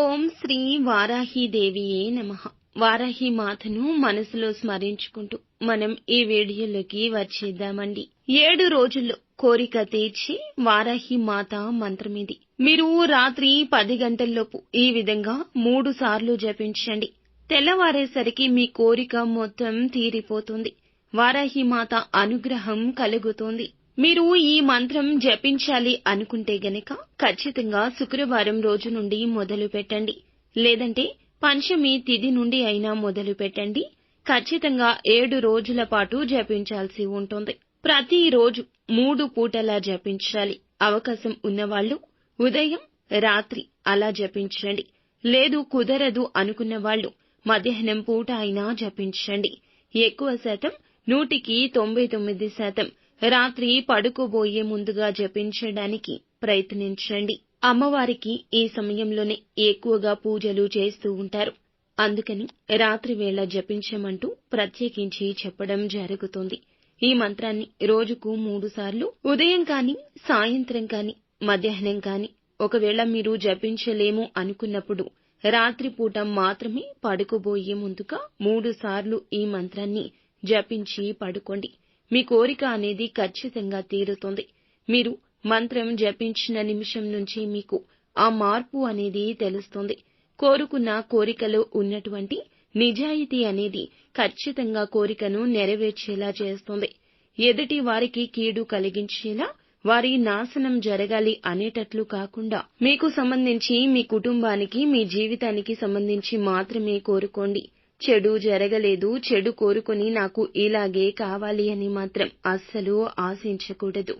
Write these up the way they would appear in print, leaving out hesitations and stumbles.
ఓం శ్రీ వారాహీదేవియే నమః. వారాహి మాతను మనసులో స్మరించుకుంటూ మనం ఈ వీడియోలోకి వచ్చేద్దామండి. 7 రోజుల్లో కోరిక తీర్చి వారాహి మాత మంత్రమిది. మీరు రాత్రి 10 గంటల్లోపు ఈ విధంగా 3 సార్లు జపించండి. తెల్లవారేసరికి మీ కోరిక మొత్తం తీరిపోతుంది. వారాహి మాత అనుగ్రహం కలుగుతుంది. మీరు ఈ మంత్రం జపించాలి అనుకుంటే గనక ఖచ్చితంగా శుక్రవారం రోజు నుండి మొదలు పెట్టండి. లేదంటే పంచమి తిథి నుండి అయినా మొదలు పెట్టండి. ఖచ్చితంగా 7 రోజుల పాటు జపించాల్సి ఉంటుంది. ప్రతిరోజు 3 పూటలా జపించాలి. అవకాశం ఉన్నవాళ్లు ఉదయం, రాత్రి అలా జపించండి. లేదు కుదరదు అనుకున్న వాళ్ళు మధ్యాహ్నం పూట అయినా జపించండి. ఎక్కువ శాతం 100కి 99% రాత్రి పడుకోబోయే ముందుగా జపించడానికి ప్రయత్నించండి. అమ్మవారికి ఈ సమయంలోనే ఎక్కువగా పూజలు చేస్తూ ఉంటారు. అందుకని రాత్రి వేళ జపించమంటూ ప్రత్యేకించి చెప్పడం జరుగుతుంది. ఈ మంత్రాన్ని రోజుకు 3 సార్లు ఉదయం కానీ, సాయంత్రం కానీ, మధ్యాహ్నం కానీ, ఒకవేళ మీరు జపించలేము అనుకున్నప్పుడు రాత్రిపూట మాత్రమే పడుకోబోయే ముందుగా 3 సార్లు ఈ మంత్రాన్ని జపించి పడుకోండి. మీ కోరిక అనేది ఖచ్చితంగా తీరుతుంది. మీరు మంత్రం జపించిన నిమిషం నుంచి మీకు ఆ మార్పు అనేది తెలుస్తుంది. కోరుకున్న కోరికలో ఉన్నటువంటి నిజాయితీ అనేది ఖచ్చితంగా కోరికను నెరవేర్చేలా చేస్తుంది. ఎదుటి వారికి కీడు కలిగించేలా, వారి నాశనం జరగాలి అనేటట్లు కాకుండా మీకు సంబంధించి, మీ కుటుంబానికి, మీ జీవితానికి సంబంధించి మాత్రమే కోరుకోండి. చెడు జరగలేదు, చెడు కోరుకుని నాకు ఇలాగే కావాలి అని మాత్రం అస్సలు ఆశించకూడదు.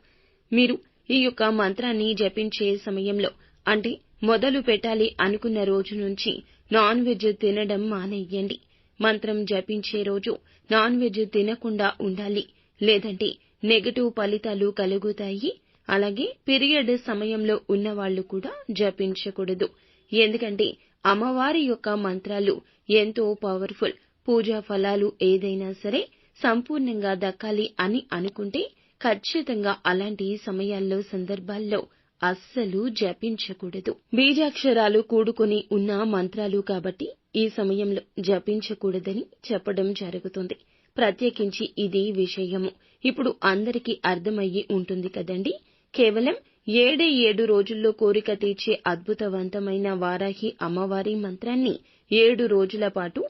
మీరు ఈ యొక్క మంత్రాన్ని జపించే సమయంలో, అంటే మొదలు పెట్టాలి అనుకున్న రోజు నుంచి నాన్ వెజ్ తినడం మానేయండి. మంత్రం జపించే రోజు నాన్ వెజ్ తినకుండా ఉండాలి. లేదంటే నెగటివ్ ఫలితాలు కలుగుతాయి. అలాగే పీరియడ్ సమయంలో ఉన్నవాళ్లు కూడా జపించకూడదు. ఎందుకంటే అమ్మవారి యొక్క మంత్రాలు ఎంతో పవర్ఫుల్. పూజా ఫలాలు ఏదైనా సరే సంపూర్ణంగా దక్కాలి అని అనుకుంటే ఖచ్చితంగా అలాంటి సమయాల్లో, సందర్భాల్లో అస్సలు జపించకూడదు. బీజాక్షరాలు కూడుకుని ఉన్న మంత్రాలు కాబట్టి ఈ సమయంలో జపించకూడదని చెప్పడం జరుగుతుంది. ప్రత్యేకించి ఇది విషయము ఇప్పుడు అందరికీ అర్థమయ్యి ఉంటుంది కదండి. కేవలం 7 రోజుల్లో కోరిక తీర్చే అద్భుతవంతమైన వారాహి అమ్మవారి మంత్రాన్ని 7 రోజుల పాటు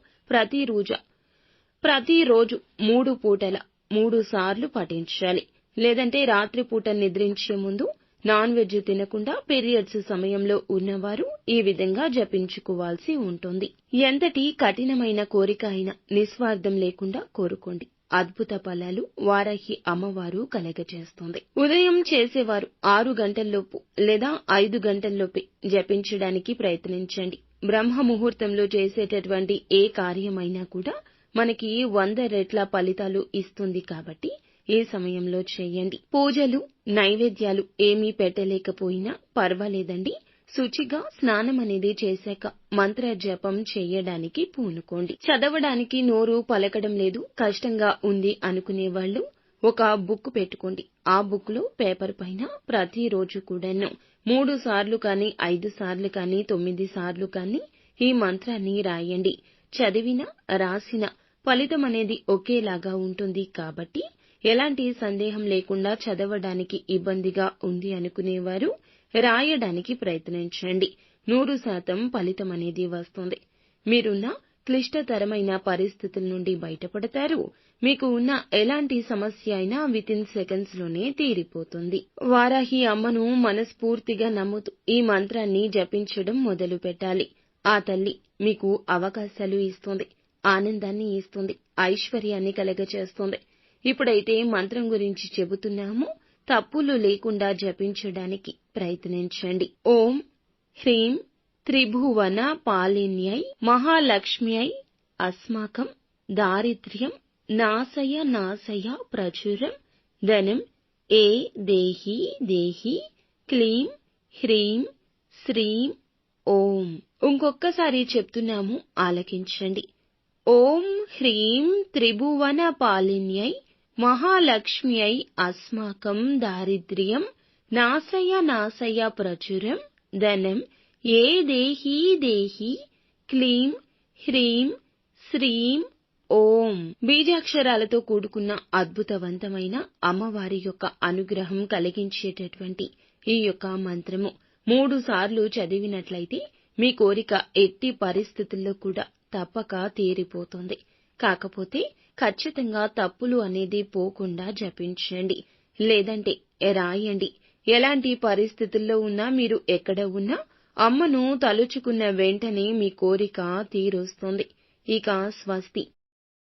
ప్రతిరోజు 3 పూటల 3 సార్లు పఠించాలి. లేదంటే రాత్రిపూట నిద్రించే ముందు నాన్ వెజ్ తినకుండా పీరియడ్స్ సమయంలో ఉన్నవారు ఈ విధంగా జపించుకోవాల్సి ఉంటుంది. ఎంతటి కఠినమైన కోరిక అయినా నిస్వార్థం లేకుండా కోరుకోండి. అద్భుత ఫలాలు వారాహి అమ్మవారు కలగజేస్తుంది. ఉదయం చేసేవారు 6 గంటల్లోపు లేదా 5 గంటల్లోపే జపించడానికి ప్రయత్నించండి. బ్రహ్మ ముహూర్తంలో చేసేటటువంటి ఏ కార్యమైనా కూడా మనకి 100 రెట్ల ఫలితాలు ఇస్తుంది కాబట్టి ఈ సమయంలో చేయండి. పూజలు, నైవేద్యాలు ఏమీ పెట్టలేకపోయినా పర్వాలేదండి. శుచిగా స్నానం అనేది చేశాక మంత్ర జపం చేయడానికి పూనుకోండి. చదవడానికి నోరు పలకడం లేదు, కష్టంగా ఉంది అనుకునేవాళ్లు ఒక బుక్ పెట్టుకోండి. ఆ బుక్ లో పేపర్ పైన ప్రతిరోజు కూడాను 3 సార్లు కానీ, 5 సార్లు కానీ, 9 సార్లు కానీ ఈ మంత్రాన్ని రాయండి. చదివిన, రాసిన ఫలితం అనేది ఒకేలాగా ఉంటుంది కాబట్టి ఎలాంటి సందేహం లేకుండా చదవడానికి ఇబ్బందిగా ఉంది అనుకునేవారు రాయడానికి ప్రయత్నించండి. 100% ఫలితం అనేది వస్తుంది. మీరున్న క్లిష్టతరమైన పరిస్థితుల నుండి బయటపడతారు. మీకు ఉన్న ఎలాంటి సమస్య అయినా వితిన్ సెకండ్స్ లోనే తీరిపోతుంది. వారాహి అమ్మను మనస్ఫూర్తిగా నమ్ముతూ ఈ మంత్రాన్ని జపించడం మొదలు పెట్టాలి. ఆ తల్లి మీకు అవకాశాలు ఇస్తుంది, ఆనందాన్ని ఇస్తుంది, ఐశ్వర్యాన్ని కలగచేస్తుంది. ఇప్పుడైతే మంత్రం గురించి చెబుతున్నాము, తప్పులు లేకుండా జపించడానికి ప్రయత్నించండి. ఓం హ్రీం త్రిభువన పాలిన్యై మహాలక్ష్మ్యై అస్మాకం దారిద్ర్యం నాశయ ప్రచురం ధనం ఏ దేహి దేహి క్లీం హ్రీం శ్రీం ఓం. ఇంకొక్కసారి చెప్తున్నాము, ఆలకించండి. ఓం హ్రీం త్రిభువన పాలిన్యై మహాలక్ష్మ్యై అస్మాకం దారిద్ర్యం నాశయ ప్రచురం ధనం ఏ దేహీ దేహి క్లీం హ్రీం శ్రీం ఓం. బీజాక్షరాలతో కూడుకున్న అద్భుతవంతమైన అమ్మవారి యొక్క అనుగ్రహం కలిగించేటటువంటి ఈ యొక్క మంత్రము 3 సార్లు చదివినట్లయితే మీ కోరిక ఎట్టి పరిస్థితుల్లో కూడా తప్పక తీరిపోతుంది. కాకపోతే ఖచ్చితంగా తప్పులు అనేది పోకుండా జపించండి, లేదంటే రాయండి. ఎలాంటి పరిస్థితుల్లో ఉన్నా, మీరు ఎక్కడ ఉన్నా అమ్మను తలుచుకున్న వెంటనే మీ కోరిక తీరుస్తుంది. ఇక స్వస్తి.